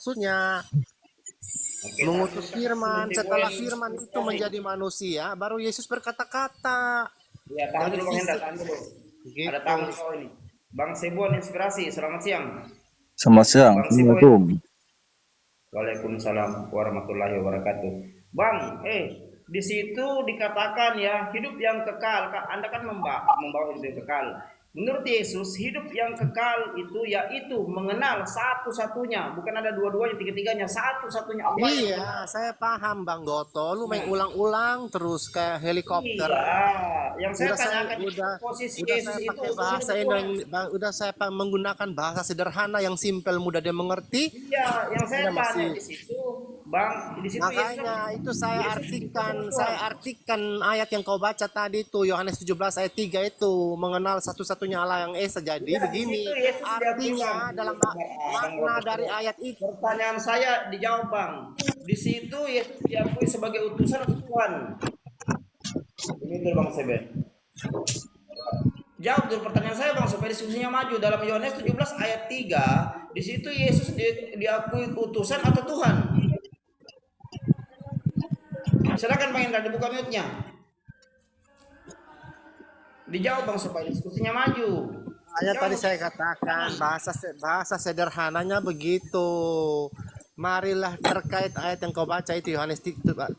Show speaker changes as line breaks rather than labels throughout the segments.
maksudnya.
Oke,
Mengutus firman, setelah
Bang
firman itu
Kasih.
menjadi manusia, baru Yesus berkata-kata.
Ya, tahan
Dari
dulu Bang Hendra,
sisi
tahan dulu. Ada
gitu.
tamu di bawah ini. Bang Sebuan Inspirasi, selamat siang.
Selamat siang.
Bang Sebuan.
Assalamualaikum.
Waalaikumsalam warahmatullahi wabarakatuh. Bang, di situ dikatakan ya, hidup yang kekal. Anda kan membawa hidup yang kekal. Menurut Yesus, hidup yang kekal itu yaitu mengenal satu-satunya, bukan ada dua-duanya, tiga-tiganya, satu-satunya Allah yang
Iya,
benar.
saya paham Bang Goto. Lu main
Nah,
ulang-ulang terus kayak helikopter.
iya, yang saya
Udah saya
tanyakan itu
udah
posisi
udah
Yesus
saya
itu
pakai
utusan
bahasa
atau Tuhan?
Indonesia, udah saya menggunakan bahasa sederhana yang simpel mudah dia mengerti.
Iya, yang saya
Anda
tanya
masih
di situ, Bang, di situ Yesus
makanya itu
Yesus itu adalah Tuhan.
saya artikan ayat yang kau baca tadi itu Yohanes 17 ayat 3 itu mengenal satu-satunya Allah yang Esa. Jadi
Ya, di situ
begini,
Yesus diakui Bang.
artinya dalam
Bang
makna
Goto.
dari ayat itu.
Pertanyaan saya dijawab Bang. Di situ Yesus diakui sebagai utusan atau Tuhan. Ini tuh Bang Seben. Jawab dulu pertanyaan saya Bang supaya diskusinya maju. Dalam Yohanes 17 ayat 3, di situ Yesus diakui utusan atau Tuhan. Silakan Bang Indra dibuka mute-nya. Dijawab Bang supaya diskusinya maju.
Hanya
Jawab.
tadi saya katakan bahasa sederhananya begitu. Marilah terkait ayat yang kau baca itu Yohanes 17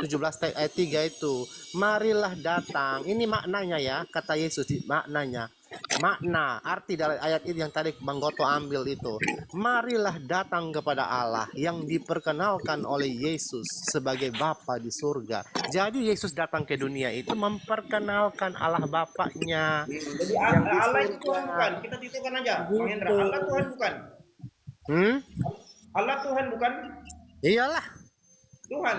ayat 3 itu. Marilah datang. Ini maknanya ya, kata Yesus maknanya. Makna arti dari ayat itu yang tadi Bang Goto ambil itu. Marilah datang kepada Allah yang diperkenalkan oleh Yesus sebagai Bapa di surga. Jadi Yesus datang ke dunia itu memperkenalkan Allah Bapaknya
Jadi
yang di
Allah itu
surga.
Tuhan bukan? Kita titipkan aja, Bang Hendra.
Gitu.
Allah Tuhan bukan? Allah Tuhan bukan?
Iyalah.
Tuhan.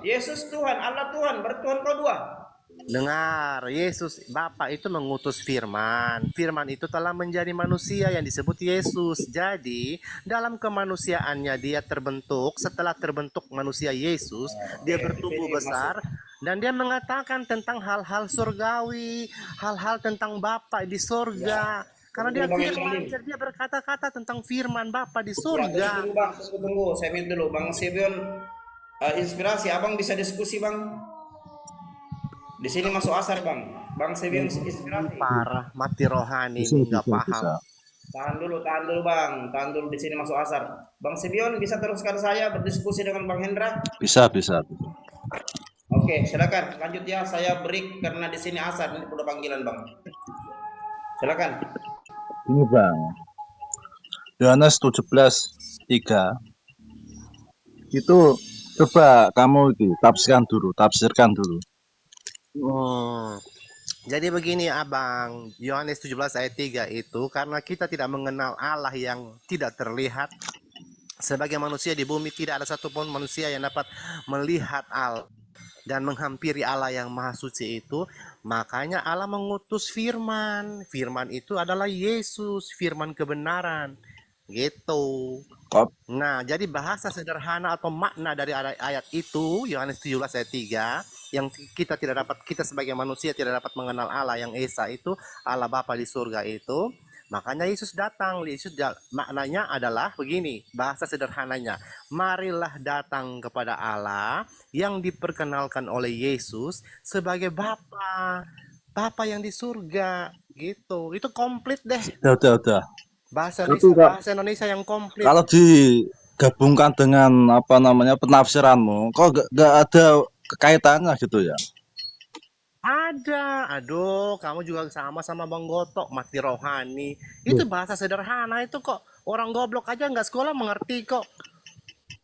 Yesus Tuhan, Allah Tuhan. Bertuhan kau dua.
Dengar, Yesus Bapa itu mengutus firman. Firman itu telah menjadi manusia yang disebut Yesus. Jadi, dalam kemanusiaannya dia terbentuk. Setelah terbentuk manusia Yesus, dia bertumbuh besar dan dia mengatakan tentang hal-hal surgawi, hal-hal tentang Bapa di surga. Karena dia firman, dia berkata-kata tentang firman Bapa di surga.
Tunggu Bang, tunggu. Saya minta dulu Bang Sebion Inspirasi. Abang bisa diskusi Bang. Di sini masuk asar Bang. Bang Sebion Inspirasi.
Parah, mati rohani ini nggak paham.
Tahan dulu Bang. Tahan dulu, di sini masuk asar. Bang Sebion bisa teruskan saya berdiskusi dengan Bang Hendra?
Bisa.
Oke, silakan lanjut ya. Saya break karena di sini asar. Ini udah panggilan Bang. Silakan.
Ini Bang. Yohanes 17:3. Itu coba kamu tafsirkan dulu.
Jadi begini Abang, Yohanes 17 ayat 3 itu karena kita tidak mengenal Allah yang tidak terlihat. Sebagai manusia di bumi tidak ada satupun manusia yang dapat melihat Allah dan menghampiri Allah yang maha suci itu. Makanya Allah mengutus firman. Firman itu adalah Yesus, firman kebenaran. Gitu. Nah, jadi bahasa sederhana atau makna dari ayat itu Yohanes 17 ayat 3 yang kita tidak dapat, kita sebagai manusia tidak dapat mengenal Allah yang Esa itu, Allah Bapa di surga itu. Makanya Yesus datang. Maknanya adalah begini, bahasa sederhananya. Marilah datang kepada Allah yang diperkenalkan oleh Yesus sebagai Bapa. Bapa yang di surga gitu. Itu komplit deh.
Udah.
Bahasa Indonesia yang komplit.
Kalau digabungkan dengan penafsiranmu, kok gak ada kekaitannya gitu ya?
Ada, aduh, kamu juga sama Bang Goto, mati rohani. Itu bahasa sederhana itu kok. Orang goblok aja nggak sekolah mengerti kok.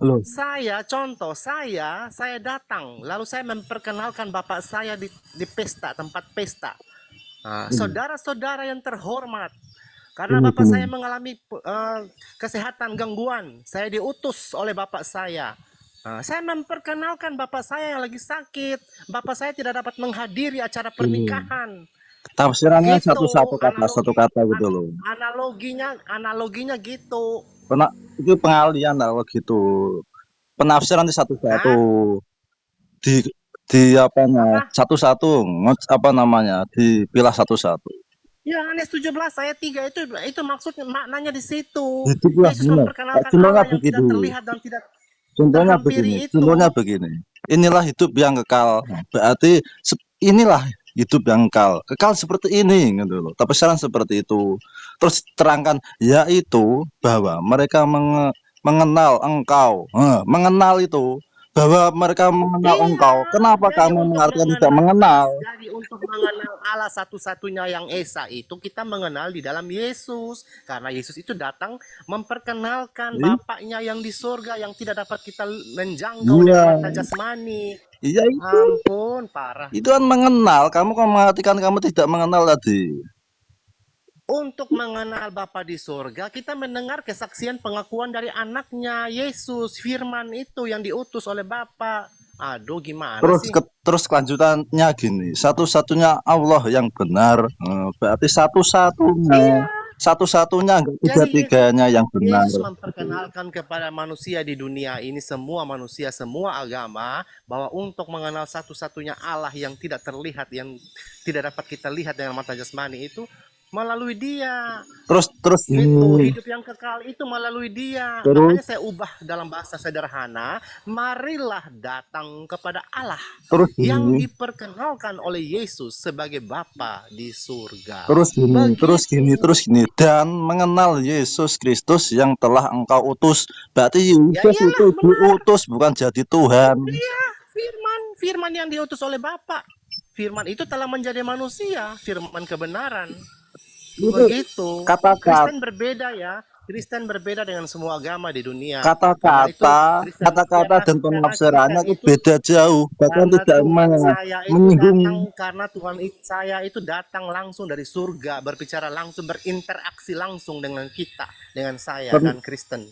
Loh.
Saya datang, lalu saya memperkenalkan bapak saya di pesta, tempat pesta. Saudara-saudara yang terhormat, karena bapak saya mengalami kesehatan gangguan, saya diutus oleh bapak saya. Saya memperkenalkan bapak saya yang lagi sakit. Bapak saya tidak dapat menghadiri acara pernikahan.
Tafsirannya gitu, satu kata gitu loh.
Analoginya gitu.
Itu pengalian kalau gitu. Penafsiran di satu-satu. Satu-satu dipilah satu-satu.
Yohanes 17 ayat 3 itu maksudnya maknanya di situ.
Hiduplah
Yesus
benar.
memperkenalkan
Contohnya
Allah yang tidak
begitu.
terlihat dan tidak
Contohnya begini.
terhampiri itu.
Contohnya begini. Inilah hidup yang kekal. Berarti inilah hidup yang kekal. Kekal seperti ini gitu loh. Tapi sekarang seperti itu. Terus terangkan yaitu bahwa mereka mengenal engkau. Mengenal itu bahwa mereka mengenal
Iya,
engkau. Kenapa
jadi
kamu
untuk
mengartikan tidak
mengenal
mengenal?
jadi untuk mengenal Allah satu-satunya yang esa itu kita mengenal di dalam Yesus. Karena Yesus itu datang memperkenalkan
Ih,
Bapaknya yang di surga yang tidak dapat kita menjangkau
iya,
dengan mata jasmani.
iya itu.
Ampun, parah.
Itu kan mengenal. Kamu kan mengartikan kamu tidak mengenal tadi.
Untuk mengenal Bapa di surga, kita mendengar kesaksian pengakuan dari anaknya, Yesus, Firman itu yang diutus oleh Bapa. Aduh, gimana sih?
Terus kelanjutannya gini, satu-satunya Allah yang benar, berarti
Iya,
satu-satunya enggak
jadi
tiga-tiganya yang benar.
Yesus memperkenalkan kepada manusia di dunia ini, semua manusia, semua agama, bahwa untuk mengenal satu-satunya Allah yang tidak terlihat, yang tidak dapat kita lihat dengan mata jasmani itu melalui Dia.
Terus
Gitu,
gini,
hidup yang kekal itu melalui Dia.
terus
Makanya saya ubah dalam bahasa sederhana, marilah datang kepada Allah
terus
yang
gini,
diperkenalkan oleh Yesus sebagai Bapa di surga.
terus gini,
Begitu.
terus gini, dan mengenal Yesus Kristus yang telah engkau utus. Berarti
Ya
Yesus itu
iyalah, benar.
diutus bukan jadi Tuhan.
Iya, firman yang diutus oleh Bapa. Firman itu telah menjadi manusia, firman kebenaran.
Itu
Begitu.
kata-kata
Kristen berbeda ya. Kristen berbeda dengan semua agama di dunia. Karena itu
kata-kata
Kristen
kata-kata dan
karena
penafsirannya
Kristen
itu
itu
beda jauh, bahkan
karena
tidak
Tuhan saya itu
menyinggung.
datang karena saya itu datang langsung dari surga, berbicara langsung, berinteraksi langsung dengan kita, dengan saya dan Kristen.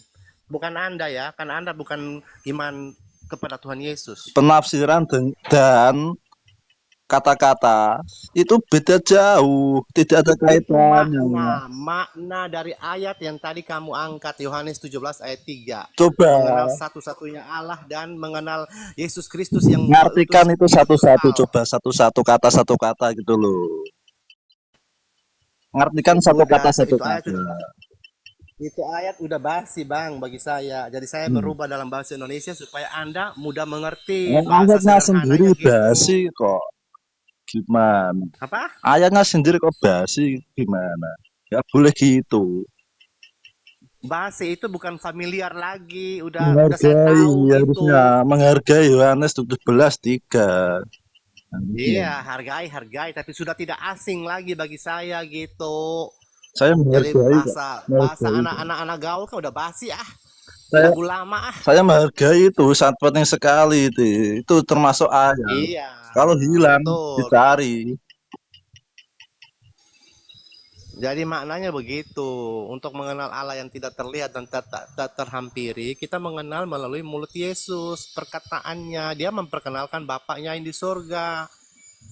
Bukan Anda ya, karena Anda bukan iman kepada Tuhan Yesus.
Penafsiran dan kata-kata itu beda jauh, tidak ada
Itu
kaitannya.
makna dari ayat yang tadi kamu angkat, Yohanes 17 ayat 3.
Coba
Mengenal satu-satunya Allah dan mengenal Yesus Kristus yang Dia
ngartikan
utus
itu satu-satu,
kekal.
coba satu kata gitu loh. Ngartikan satu
Udah,
satu kata.
itu ayat udah basi bang bagi saya. Jadi saya berubah dalam bahasa Indonesia supaya Anda mudah mengerti bahasa
Ayatnya sendiri
sederhananya gitu.
basi kok. Gimana?
Apa?
Ayatnya sendiri kok basi gimana? Ya boleh gitu.
Basi itu bukan familiar lagi, udah saya
Menghargai,
tahu
harusnya
itu.
menghargai Yohanes 17:3.
Iya, hargai, tapi sudah tidak asing lagi bagi saya gitu.
Saya
Jadi
menghargai Pak.
bahasa
Menghargai.
anak-anak gaul kan udah basi
Saya
lagu lama
saya menghargai itu sangat penting sekali itu. Itu termasuk ayat.
Iya,
Kalau hilang
betul.
dicari.
Jadi maknanya begitu. Untuk mengenal Allah yang tidak terlihat dan tak terhampiri, kita mengenal melalui mulut Yesus, perkataannya. Dia memperkenalkan Bapaknya yang di surga.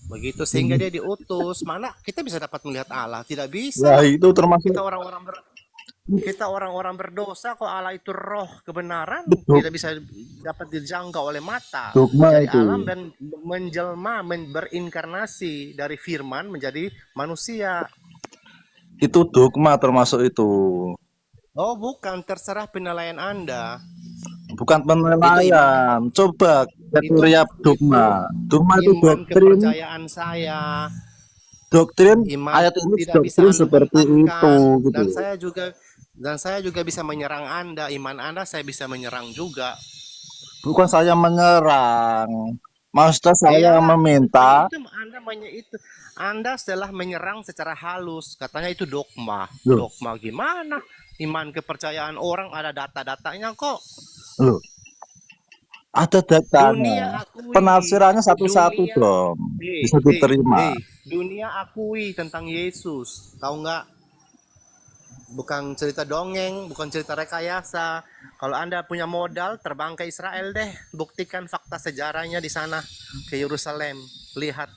Begitu sehingga dia diutus. Mana kita bisa dapat melihat Allah? Tidak bisa
Wah,
lah.
itu termasuk
Kita orang-orang berdosa kok Allah itu roh kebenaran
Betul.
tidak bisa dapat dijangkau oleh mata.
Dogma
Jadi
itu.
alam dan menjelma, berinkarnasi dari firman menjadi manusia.
Itu dogma termasuk itu.
Oh bukan, terserah penilaian Anda.
Bukan penilaian. Coba kriteria dogma. Dogma itu
Iman
doktrin.
kepercayaan saya.
Doktrin
Iman
ayat ini
tidak bisa
doktrin
Anda
seperti itu
hentahkan.
gitu.
Dan saya juga bisa menyerang Anda. Iman Anda saya bisa menyerang juga.
Bukan saya menyerang. Maksudnya saya meminta.
Anda setelah menyerang secara halus, katanya itu dogma.
Loh.
Dogma gimana? Iman kepercayaan orang ada data-datanya kok.
Loh. Ada datanya. Penafsirannya satu-satu dong. Bisa diterima.
Dunia akui tentang Yesus. Tahu nggak? Bukan cerita dongeng, bukan cerita rekayasa. Kalau Anda punya modal, terbang ke Israel deh. Buktikan fakta sejarahnya di sana. Ke Yerusalem. Lihat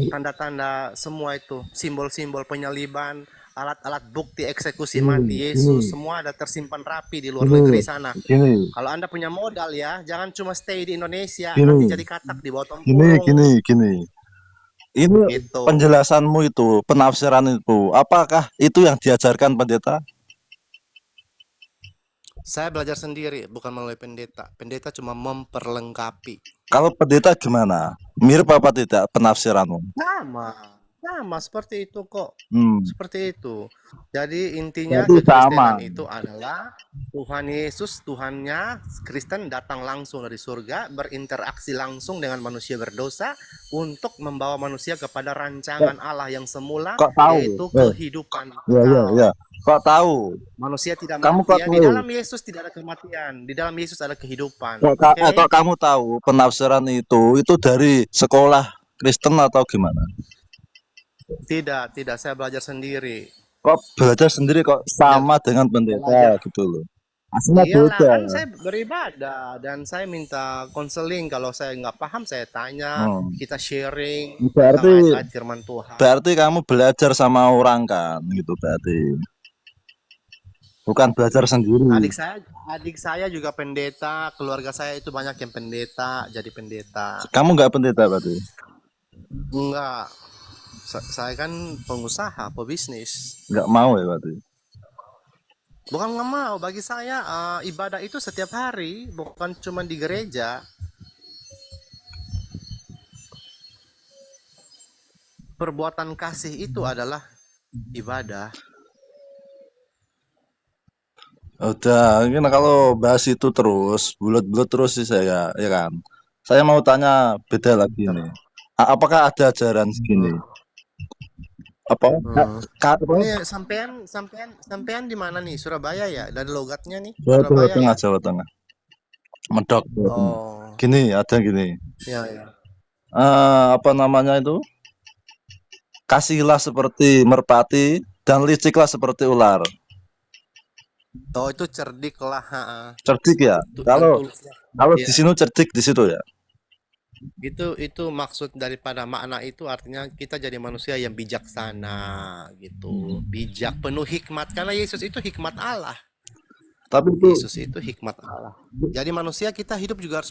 tanda-tanda semua itu. Simbol-simbol penyaliban. Alat-alat bukti eksekusi mati Yesus. Semua ada tersimpan rapi di luar negeri sana. Kalau Anda punya modal ya, jangan cuma stay di Indonesia. Nanti jadi katak di bawah tempurung.
Gini. Ini
Gitu.
penjelasanmu itu, penafsiran itu, apakah itu yang diajarkan pendeta?
Saya belajar sendiri, bukan melalui pendeta. Pendeta cuma memperlengkapi.
Kalau pendeta gimana? Mirip apa tidak penafsiranmu?
Sama, sama seperti itu kok.
Hmm,
Seperti itu. Jadi intinya
berarti sama.
kekristenan itu adalah Tuhan Yesus, Tuhannya Kristen datang langsung dari surga, berinteraksi langsung dengan manusia berdosa untuk membawa manusia kepada
Kok,
rancangan Allah yang semula,
kok tahu?
yaitu
Eh,
kehidupan
ya, ya,
kekal.
ya. Kok tahu?
Manusia tidak
Kamu
mati
kok
ya. Di
tahu?
dalam Yesus tidak ada kematian. Di dalam Yesus ada kehidupan. Oke?
Kok kamu tahu penafsiran itu dari sekolah Kristen atau gimana?
Tidak, tidak. Saya belajar sendiri.
Kok belajar sendiri kok
Belajar,
sama dengan pendeta
belajar.
gitu loh. Aslinya
Iyalah,
beda.
kan saya beribadah dan saya minta konseling. Kalau saya nggak paham, saya tanya.
Hmm.
Kita sharing tentang
Berarti
ayat-ayat firman Tuhan.
berarti kamu belajar sama orang kan gitu berarti. Bukan belajar sendiri.
Adik saya, adik saya juga pendeta. Keluarga saya itu banyak yang pendeta, jadi pendeta.
Kamu nggak pendeta berarti?
Enggak, saya kan pengusaha, pebisnis.
Nggak mau ya berarti?
Bukan nggak mau, bagi saya ibadah itu setiap hari, bukan cuma di gereja. Perbuatan kasih itu adalah ibadah.
Udah, ini kalau bahas itu terus, bulat-bulat terus sih saya, ya kan. Saya mau tanya beda lagi nih. Apakah ada ajaran segini?
Hmm.
Apa?
Hmm.
Apa?
Ini sampean sampean sampean di mana nih? Surabaya ya? Dari logatnya nih,
Jawa
Surabaya
Tengah,
ya?
Jawa Tengah. Medok, Jawa Tengah.
Oh,
Gini, ada gini.
ya ya.
Apa namanya itu? Kasihlah seperti merpati dan liciklah seperti ular.
Oh, itu cerdik lah,
Cerdik ya.
dan
Kalau
tulisnya.
kalau di
Ya,
sini cerdik di situ ya.
itu maksud daripada makna itu artinya kita jadi manusia yang bijaksana gitu. Bijak, penuh hikmat karena Yesus itu hikmat Allah.
Tapi itu
Yesus itu hikmat Allah. Jadi manusia kita hidup juga harus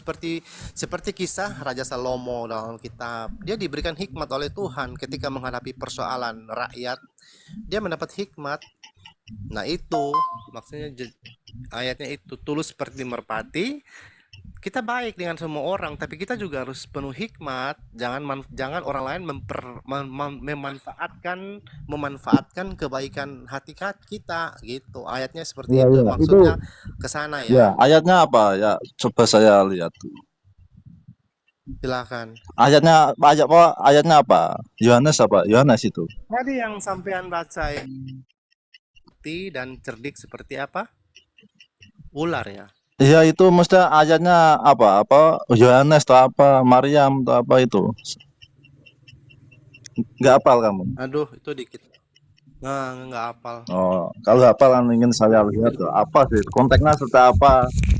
seperti kisah Raja Salomo dalam kitab. Dia diberikan hikmat oleh Tuhan ketika menghadapi persoalan rakyat. Dia mendapat hikmat. Nah itu maksudnya ayatnya itu tulus seperti merpati. Kita baik dengan semua orang, tapi kita juga harus penuh hikmat. Jangan orang lain memanfaatkan kebaikan hati kita gitu. Ayatnya seperti
ya
itu.
ya itu
Maksudnya ke sana
ya
ya.
ayatnya apa ya? Coba saya lihat.
Silakan.
Ayatnya apa? Yohanes apa? Yohanes itu.
Tadi yang sampean baca dan cerdik seperti apa? Ular ya.
Iya itu mesti ayatnya apa? Apa Yohanes atau apa Maryam atau apa itu? Nggak hafal kamu?
Aduh, itu dikit. Nah, nggak hafal.
Oh, kalau hafal kan ingin saya lihat tuh, apa sih konteksnya seperti apa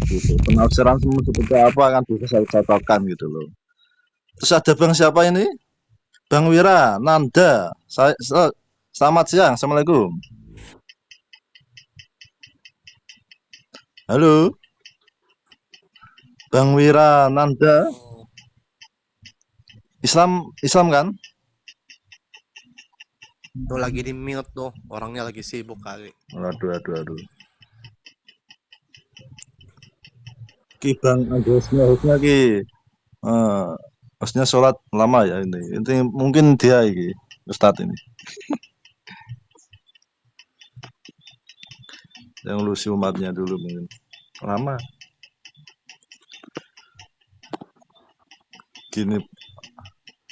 gitu. Penafsiran semua seperti apa kan bisa saya cocokkan gitu loh. Terus ada bang siapa ini? Bang Wira, Nanda. Selamat siang, assalamualaikum. Halo, Bang Wira, Nanda. Islam kan?
Tuh lagi di mute tuh, orangnya lagi sibuk kali.
Aduh. Ki Bang Andresnya hostnya ki hostnya sholat lama ya ini. Ini mungkin dia ini Ustadz ini yang lusi umatnya dulu mungkin lama. Gini,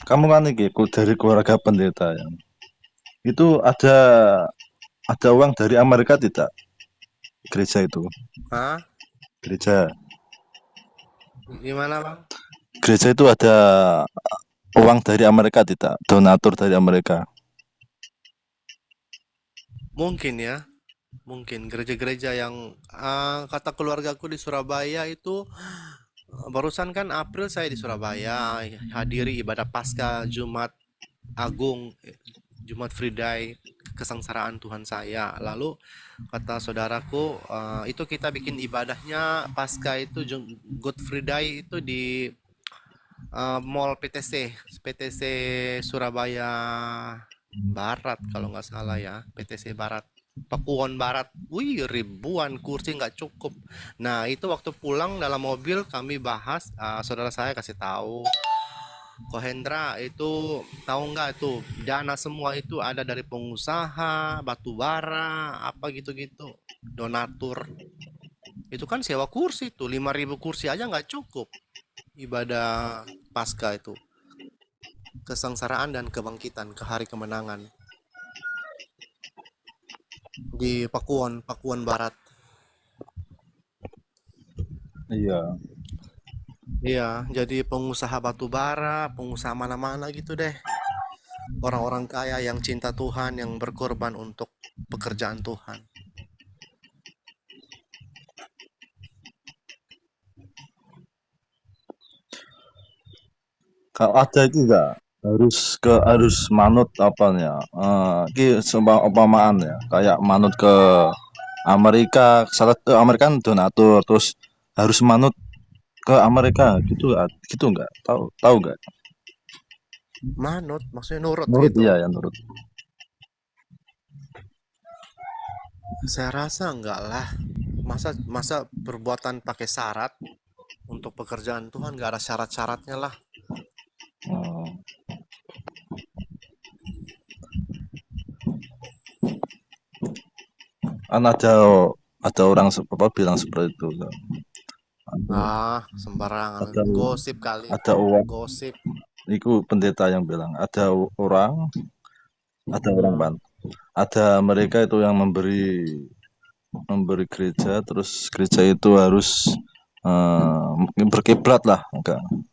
kamu kan ini dari keluarga pendeta ya. Itu ada uang dari Amerika tidak? Gereja itu.
Hah?
Gereja.
Gimana bang?
Gereja itu ada uang dari Amerika tidak? Donatur dari Amerika.
Mungkin ya, mungkin gereja-gereja yang kata keluargaku di Surabaya itu barusan kan April saya di Surabaya hadiri ibadah Paskah Jumat Agung, Jumat Friday, kesengsaraan Tuhan saya. Lalu kata saudaraku itu kita bikin ibadahnya Paskah itu Good Friday itu di Mall PTC Surabaya Barat kalau nggak salah ya, PTC Barat. Pakuwon Barat, wih ribuan kursi nggak cukup. Nah itu waktu pulang dalam mobil kami bahas, saudara saya kasih tahu, Kohendra itu tahu nggak itu dana semua itu ada dari pengusaha batu bara apa gitu-gitu, donatur. Itu kan sewa kursi tuh 5.000 kursi aja nggak cukup ibadah pasca itu, kesengsaraan dan kebangkitan ke hari kemenangan di Pakuwon Barat.
Iya.
Iya, jadi pengusaha batu bara, pengusaha mana-mana gitu deh. Orang-orang kaya yang cinta Tuhan, yang berkorban untuk pekerjaan Tuhan.
Kalau ada itu enggak harus manut apanya? Ki umpamaan ya, kayak manut ke Amerika, salah ke Amerika kan donatur, terus harus manut ke Amerika gitu, gitu enggak? Tahu tahu enggak?
Manut, maksudnya nurut
Nurut
gitu.
iya ya nurut.
Saya rasa enggak lah. Masa masa perbuatan pakai syarat untuk pekerjaan Tuhan enggak ada syarat-syaratnya lah.
Oh, kan ada orang apa bilang seperti itu kan.
Sembarangan.
Ada
Gosip kali.
ada uang,
Gosip.
itu pendeta yang bilang ada orang
Hmm.
ban, ada mereka itu yang memberi memberi gereja, terus gereja itu harus berkiblat lah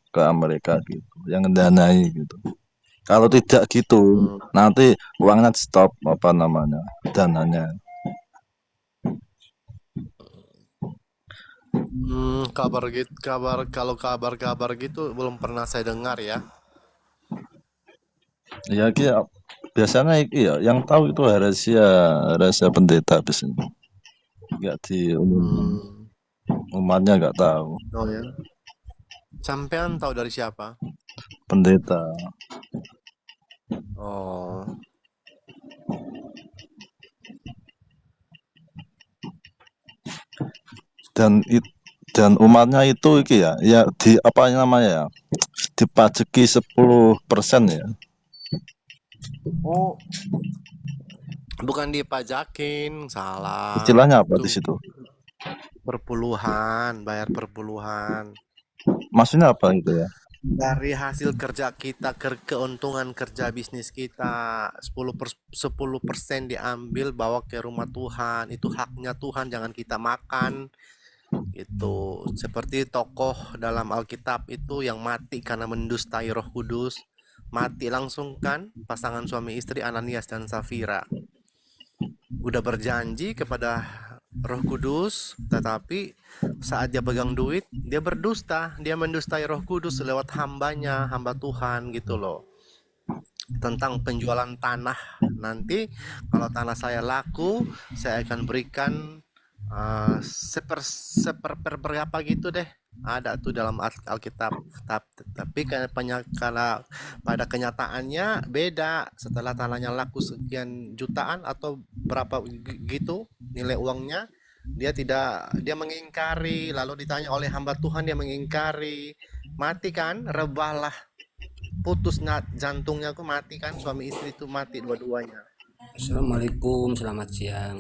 ke Amerika gitu, yang mendanai gitu. Kalau tidak gitu,
Hmm.
nanti uangnya stop apa namanya dananya.
Kabar gitu, kalau kabar-kabar gitu belum pernah saya dengar ya.
Ya biasanya ya yang tahu itu rahasia rahasia pendeta biasanya, nggak diumumkan,
Hmm.
umatnya nggak tahu.
Oh ya. Sampean tahu dari siapa?
Pendeta.
Oh.
dan dan umatnya itu iki ya di apa namanya ya, dipajeki 10% ya.
Oh, bukan dipajakin, salah.
Istilahnya apa di
Itu
situ?
perpuluhan, bayar perpuluhan.
Maksudnya apa itu ya?
Dari hasil kerja kita, keuntungan kerja bisnis kita, 10% diambil bawa ke rumah Tuhan. Itu haknya Tuhan, jangan kita makan. Itu seperti tokoh dalam Alkitab itu yang mati karena mendustai Roh Kudus. Mati langsung kan pasangan suami istri Ananias dan Safira. Udah berjanji kepada Roh Kudus, tetapi saat dia pegang duit, dia berdusta, dia mendustai Roh Kudus lewat hambanya, hamba Tuhan gitu loh. Tentang penjualan tanah, nanti kalau tanah saya laku, saya akan berikan berapa gitu deh. Ada tuh dalam Alkitab. Tapi karena pada kenyataannya beda. Setelah tanahnya laku sekian jutaan atau berapa gitu nilai uangnya, dia mengingkari, lalu ditanya oleh hamba Tuhan, dia mengingkari, mati kan, rebahlah, putus jantungnya, aku mati kan, suami istri itu mati dua-duanya.
Assalamualaikum, selamat siang.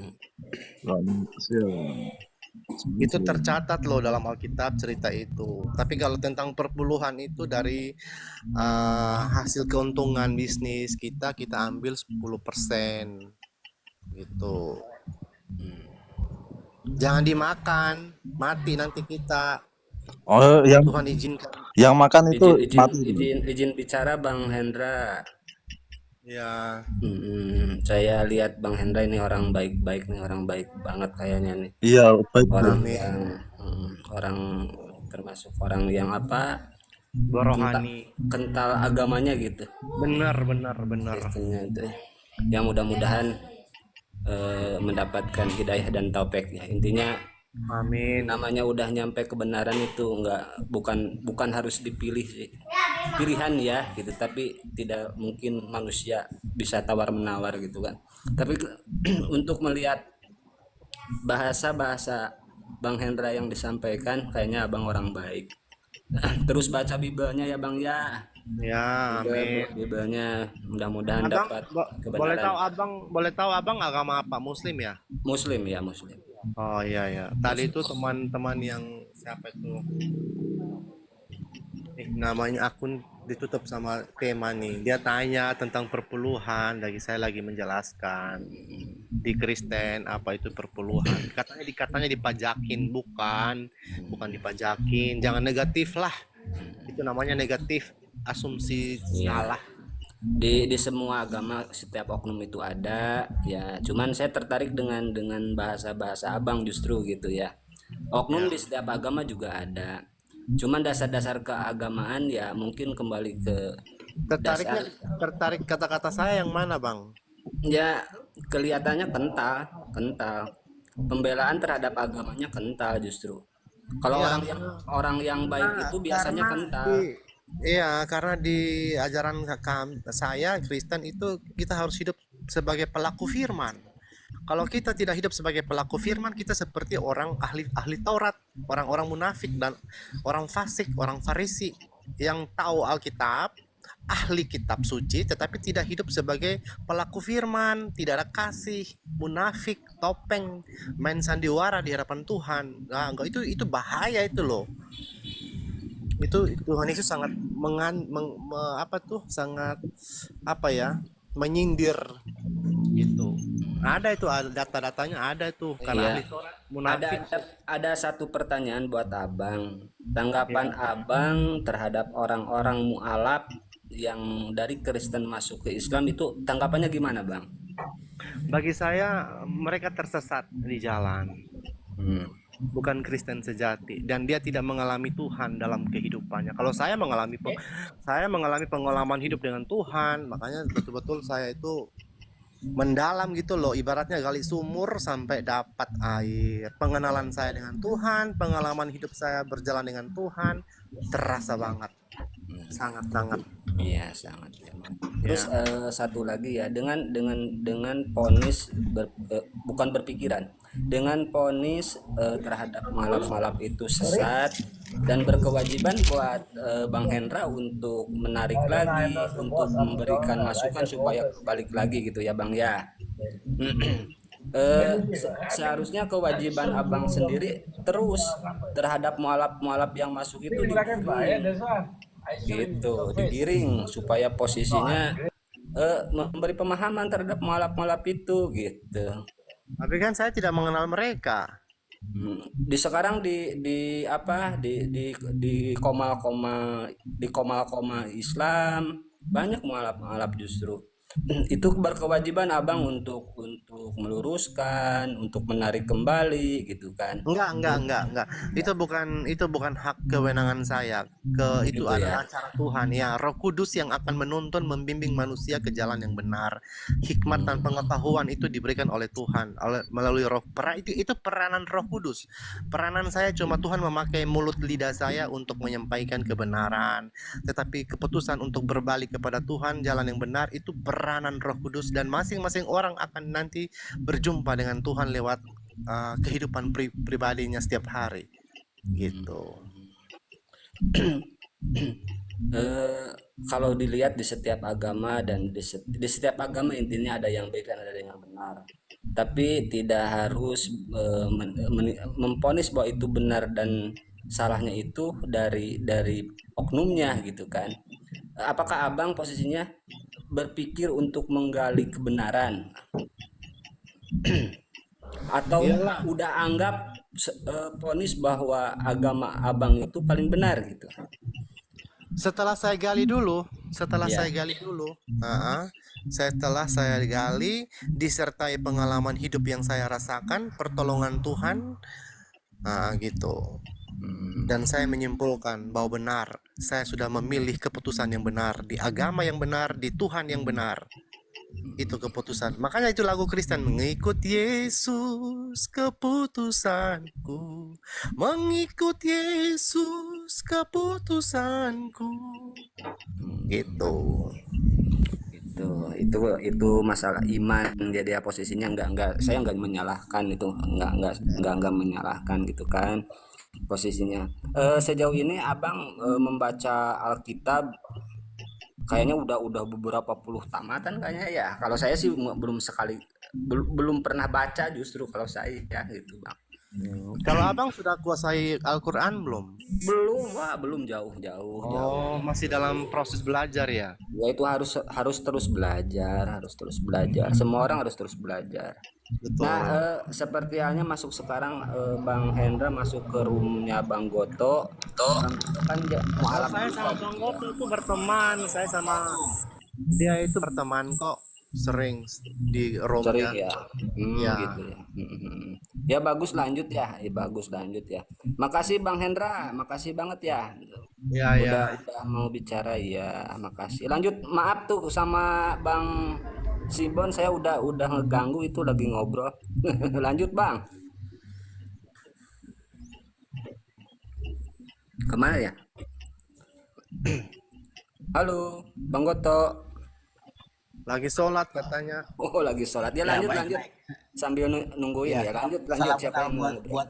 Itu tercatat loh dalam Alkitab cerita itu. Tapi kalau tentang perpuluhan itu dari hasil keuntungan bisnis kita ambil 10% gitu. Jangan dimakan, mati nanti kita.
Oh,
Tuhan izinkan.
yang makan itu mati.
Izin bicara Bang Hendra.
Ya.
Saya lihat Bang Hendra ini orang baik-baik nih, orang baik banget kayaknya nih.
Iya, baik.
Orang
Amin.
yang orang termasuk orang yang apa?
Berohani.
Kental agamanya gitu.
Benar.
Kristennya itu. Yang mudah-mudahan mendapatkan hidayah dan taufik ya. Intinya
Amin.
namanya udah nyampe kebenaran itu bukan harus dipilih sih. pilihan ya gitu, tapi tidak mungkin manusia bisa tawar menawar gitu kan. Tapi untuk melihat bahasa-bahasa Bang Hendra yang disampaikan, kayaknya abang orang baik. Terus baca Bibelnya ya bang ya.
Ya, amin.
Bibelnya mudah-mudahan
Abang,
dapat
boleh tahu
kebenaran.
abang agama apa? Muslim ya?
Muslim ya, Muslim.
Oh iya ya. Tadi itu teman-teman yang siapa itu? Namanya akun ditutup sama tema nih. Dia tanya tentang perpuluhan, lagi saya lagi menjelaskan. Di Kristen apa itu perpuluhan? Katanya dipajakin, bukan dipajakin. Jangan negatif lah. Itu namanya negatif, asumsi
Iya.
salah.
Di semua agama setiap oknum itu ada ya, cuman saya tertarik dengan bahasa-bahasa abang justru gitu ya. Oknum
Ya.
di setiap agama juga ada, cuman dasar-dasar keagamaan ya mungkin kembali ke
Tertariknya
dasar
tertarik kata-kata saya yang mana, Bang?
ya, kelihatannya kental kental pembelaan terhadap agamanya kental justru. Kalau
Iya,
orang yang baik itu biasanya
karena
kental.
karena di ajaran saya Kristen itu kita harus hidup sebagai pelaku firman. Kalau kita tidak hidup sebagai pelaku firman, kita seperti orang ahli ahli Taurat, orang-orang munafik dan orang fasik, orang Farisi yang tahu Alkitab, ahli kitab suci tetapi tidak hidup sebagai pelaku firman, tidak ada kasih, munafik, topeng, main sandiwara di hadapan Tuhan. Nah, enggak, itu bahaya itu loh. Itu Tuhan Yesus sangat apa tuh, sangat apa ya, menyindir gitu. Ada data-datanya, ada tuh karena ahli
Iya.
Taurat
Ada,
munafik.
ada satu pertanyaan buat abang. Tanggapan abang terhadap orang-orang mualaf yang dari Kristen masuk ke Islam itu tanggapannya gimana bang?
Bagi saya mereka tersesat di jalan,
Hmm.
bukan Kristen sejati, dan dia tidak mengalami Tuhan dalam kehidupannya. Kalau saya mengalami pengalaman hidup dengan Tuhan, makanya betul-betul saya itu mendalam gitu loh, ibaratnya gali sumur sampai dapat air. Pengenalan saya dengan Tuhan, pengalaman hidup saya berjalan dengan Tuhan terasa banget, sangat-sangat
Iya sangat emang. Terus
ya.
satu lagi ya, dengan ponis bukan berpikiran, dengan ponis terhadap malap-malap itu sesat dan berkewajiban buat Bang Hendra untuk menarik lagi, untuk memberikan masukan supaya balik lagi gitu ya Bang ya. Seharusnya kewajiban abang sendiri terus terhadap mualaf-mualaf yang masuk itu digiring gitu, digiring supaya posisinya memberi pemahaman terhadap mualaf-mualaf itu gitu.
Tapi kan saya tidak mengenal mereka.
Di sekarang di apa di koma Islam banyak mualaf-mualaf justru. Itu berkewajiban abang untuk meluruskan, untuk menarik kembali gitu kan.
Enggak. Itu bukan hak kewenangan saya. Itu
Gitu ya.
adalah cara Tuhan ya, Roh Kudus yang akan menuntun membimbing manusia ke jalan yang benar. Hikmat dan pengetahuan itu diberikan oleh Tuhan melalui Roh. Itu peranan Roh Kudus. Peranan saya cuma Tuhan memakai mulut lidah saya untuk menyampaikan kebenaran. Tetapi keputusan untuk berbalik kepada Tuhan, jalan yang benar, itu peranan Roh Kudus, dan masing-masing orang akan nanti berjumpa dengan Tuhan lewat kehidupan pribadinya setiap hari gitu.
eh, Kalau dilihat di setiap agama dan di setiap agama intinya ada yang baik dan ada yang benar. Tapi tidak harus memponis bahwa itu benar dan salahnya itu dari oknumnya gitu kan. Apakah abang posisinya berpikir untuk menggali kebenaran atau
Iyalah.
udah anggap ponis bahwa agama abang itu paling benar gitu?
Setelah saya gali dulu,
Ya.
setelah saya gali disertai pengalaman hidup yang saya rasakan, pertolongan Tuhan, gitu. Dan saya menyimpulkan bahwa benar, saya sudah memilih keputusan yang benar, di agama yang benar, di Tuhan yang benar. Itu keputusan. Makanya itu lagu Kristen, mengikut Yesus keputusanku, mengikut Yesus keputusanku. Gitu.
Itu masalah iman. Jadi ya posisinya saya nggak menyalahkan itu, nggak menyalahkan gitu kan posisinya. Sejauh ini abang membaca Alkitab kayaknya udah beberapa puluh tamatan kayaknya ya. Kalau saya sih belum pernah baca justru kalau saya ya gitu bang.
Kalau abang sudah kuasai Al-Quran belum?
Belum jauh.
Oh, masih dalam proses belajar ya?
Ya itu harus terus belajar. Semua orang harus terus belajar.
Betul.
Nah, seperti halnya masuk sekarang Bang Hendra masuk ke roomnya Bang Goto. Bang Goto kan mualaf
Saya sama Bang Goto itu berteman. Saya sama dia itu berteman kok, sering di
sering
roomnya.
ya.
Ya.
Gitu ya. Ya bagus lanjut ya. Makasih Bang Hendra, makasih banget ya.
Ya,
Udah mau bicara ya, makasih. Lanjut, maaf tuh sama Bang Sibon, saya udah ngeganggu itu lagi ngobrol. Lanjut Bang. Kemana ya? Halo, Bang Goto.
Lagi sholat katanya.
Oh, lagi sholat. Ya lanjut. Sambil nungguin ya. Lanjut
Salam
siapa
kenal
yang mau
buat,
ngobrol?
buat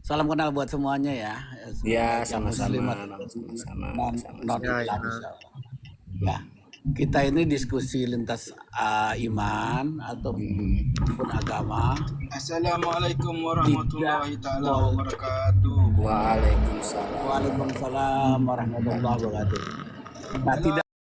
salam kenal buat semuanya ya.
Ya,
Semoga
sama-sama,
muslimat
sama-sama.
non non
Ya, ya.
Islam, insya Allah. Ya, kita ini diskusi lintas iman ataupun agama.
Assalamualaikum warahmatullahi taala wabarakatuh.
Waalaikumsalam.
Waalaikumsalam warahmatullahi wabarakatuh. Nah,
Halo,
tidak